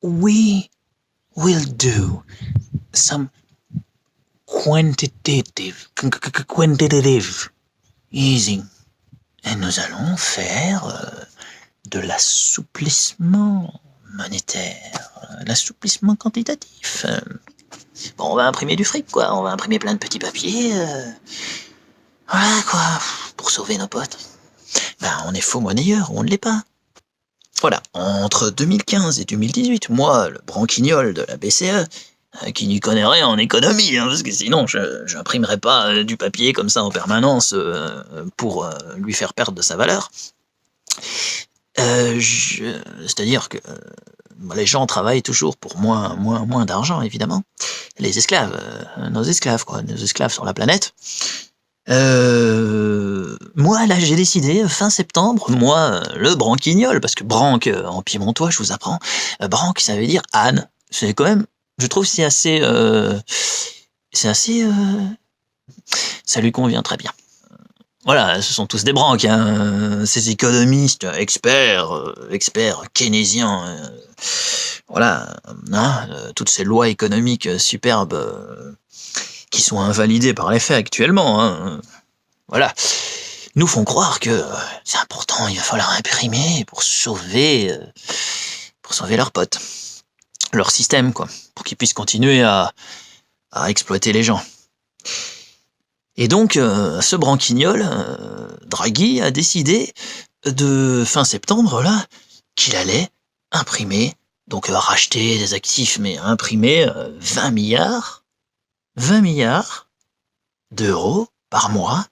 We will do some quantitative easing. Et nous allons faire de l'assouplissement monétaire, l'assouplissement quantitatif. Bon, on va imprimer du fric, quoi. On va imprimer plein de petits papiers. Voilà, quoi. Pour sauver nos potes. Ben, on est faux monnayeur ou on ne l'est pas. Voilà. Entre 2015 et 2018, moi, le branquignol de la BCE, qui n'y connaît rien en économie, hein, parce que sinon je n'imprimerais pas du papier comme ça en permanence pour lui faire perdre de sa valeur. C'est-à-dire que les gens travaillent toujours pour moins d'argent, évidemment. Les esclaves, nos esclaves sur la planète. Moi, là, j'ai décidé, fin septembre, moi, le branquignol, parce que branque, en piémontois, je vous apprends, branque, ça veut dire âne. C'est quand même, je trouve, c'est assez, ça lui convient très bien. Voilà, ce sont tous des branques, hein, ces économistes, experts keynésiens, voilà, hein, toutes ces lois économiques superbes qui sont invalidées par les faits actuellement, hein, voilà, nous font croire que c'est important, il va falloir imprimer pour sauver leurs potes, leur système, quoi, pour qu'ils puissent continuer à exploiter les gens. Et donc, ce branquignol, Draghi, a décidé de fin septembre, là, qu'il allait imprimer, donc racheter des actifs, mais imprimer 20 milliards d'euros par mois,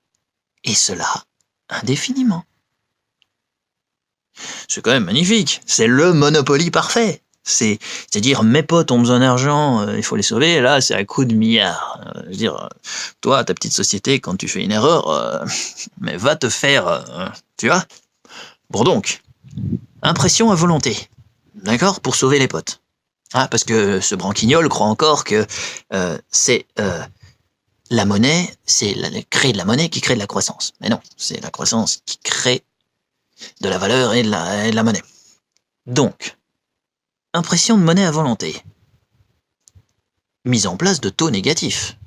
et cela indéfiniment. C'est quand même magnifique, c'est le Monopoly parfait. C'est-à-dire, mes potes ont besoin d'argent, il faut les sauver, et là, c'est à coup de milliards. Je veux dire, toi, ta petite société, quand tu fais une erreur, mais va te faire, tu vois. Bon donc, impression à volonté, d'accord, pour sauver les potes. Ah, parce que ce branquignol croit encore que c'est la monnaie, c'est créer de la monnaie qui crée de la croissance. Mais non, c'est la croissance qui crée de la valeur et de la monnaie. Donc, impression de monnaie à volonté. Mise en place de taux négatifs,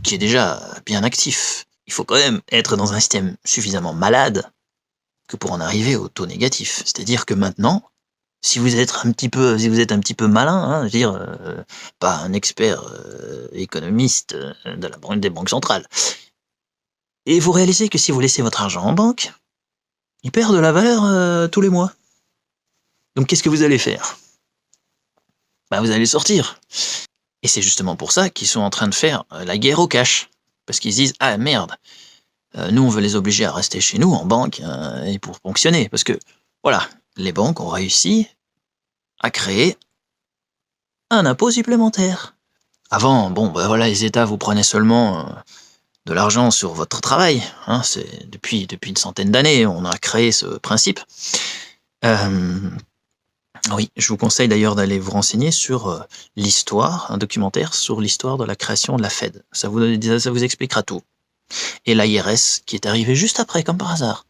qui est déjà bien actif. Il faut quand même être dans un système suffisamment malade que pour en arriver au taux négatif. C'est-à-dire que maintenant, si vous êtes un petit peu malin, hein, je veux dire, pas un expert économiste des banques centrales, et vous réalisez que si vous laissez votre argent en banque, il perd de la valeur tous les mois. Donc qu'est-ce que vous allez faire ? Ben, vous allez sortir. Et c'est justement pour ça qu'ils sont en train de faire la guerre au cash. Parce qu'ils disent, ah merde, nous on veut les obliger à rester chez nous en banque et pour fonctionner. Parce que, voilà, les banques ont réussi à créer un impôt supplémentaire. Avant, bon, ben voilà, les États vous prenaient seulement de l'argent sur votre travail. Hein, c'est depuis une centaine d'années, on a créé ce principe. Oui, je vous conseille d'ailleurs d'aller vous renseigner sur l'histoire, un documentaire sur l'histoire de la création de la Fed. Ça vous expliquera tout. Et l'IRS, qui est arrivé juste après, comme par hasard,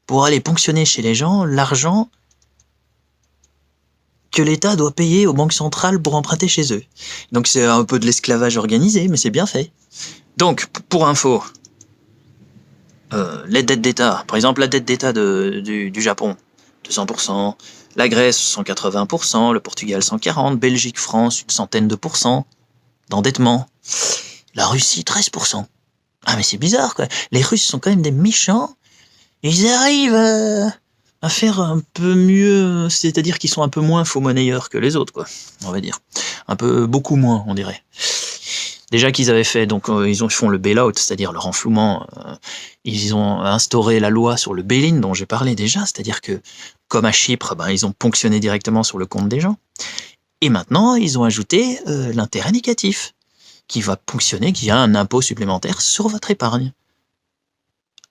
pour aller ponctionner chez les gens l'argent que l'État doit payer aux banques centrales pour emprunter chez eux. Donc c'est un peu de l'esclavage organisé, mais c'est bien fait. Donc, pour info, les dettes d'État, par exemple la dette d'État du Japon, 200%, la Grèce 180%, le Portugal 140%, Belgique, France une centaine de pourcents d'endettement, la Russie 13%. Ah mais c'est bizarre quoi, les Russes sont quand même des méchants, ils arrivent à faire un peu mieux, c'est-à-dire qu'ils sont un peu moins faux monnayeurs que les autres quoi, on va dire, beaucoup moins on dirait. Déjà qu'ils avaient fait, donc ils font le bail-out, c'est-à-dire le renflouement, ils ont instauré la loi sur le bail-in dont j'ai parlé déjà, c'est-à-dire que, comme à Chypre, ils ont ponctionné directement sur le compte des gens. Et maintenant, ils ont ajouté l'intérêt négatif, qui va ponctionner, qui a un impôt supplémentaire sur votre épargne.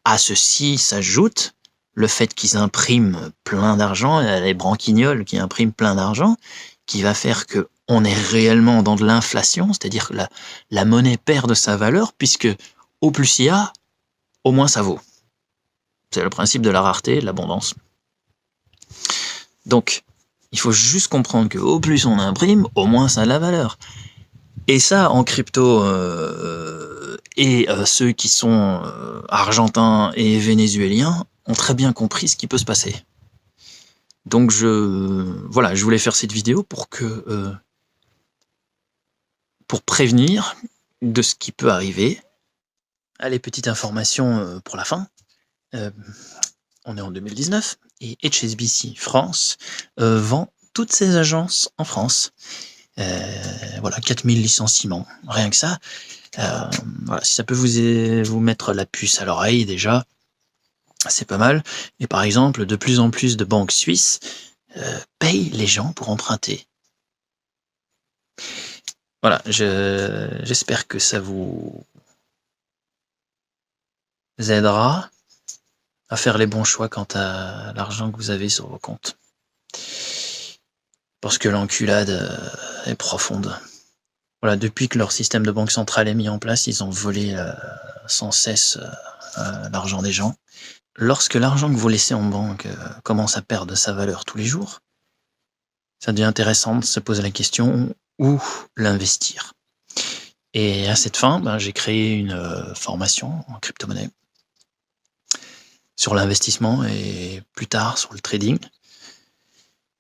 À ceci s'ajoute le fait qu'ils impriment plein d'argent, les branquignols qui impriment plein d'argent, qui va faire que on est réellement dans de l'inflation, c'est-à-dire que la monnaie perd de sa valeur, puisque au plus il y a, au moins ça vaut. C'est le principe de la rareté et de l'abondance. Donc, Il faut juste comprendre que au plus on imprime, au moins ça a de la valeur. Et ça, en crypto, ceux qui sont argentins et vénézuéliens ont très bien compris ce qui peut se passer. Donc voilà, je voulais faire cette vidéo pour prévenir de ce qui peut arriver. Allez, petite information pour la fin. On est en 2019 et HSBC France vend toutes ses agences en France. Voilà, 4000 licenciements, rien que ça. Voilà, si ça peut vous mettre la puce à l'oreille déjà, c'est pas mal. Et par exemple, de plus en plus de banques suisses payent les gens pour emprunter. Voilà, j'espère que ça vous aidera à faire les bons choix quant à l'argent que vous avez sur vos comptes. Parce que l'enculade est profonde. Voilà, depuis que leur système de banque centrale est mis en place, ils ont volé sans cesse l'argent des gens. Lorsque l'argent que vous laissez en banque commence à perdre sa valeur tous les jours, ça devient intéressant de se poser la question où l'investir. Et à cette fin, j'ai créé une formation en crypto-monnaie sur l'investissement et plus tard sur le trading.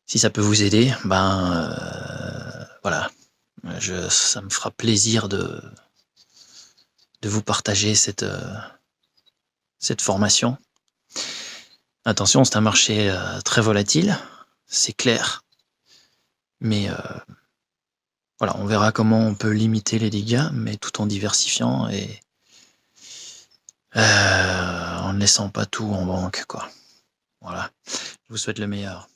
Si ça peut vous aider, voilà, ça me fera plaisir de vous partager cette formation. Attention, c'est un marché très volatile, c'est clair, mais voilà, on verra comment on peut limiter les dégâts, mais tout en diversifiant et en ne laissant pas tout en banque, quoi. Voilà, je vous souhaite le meilleur.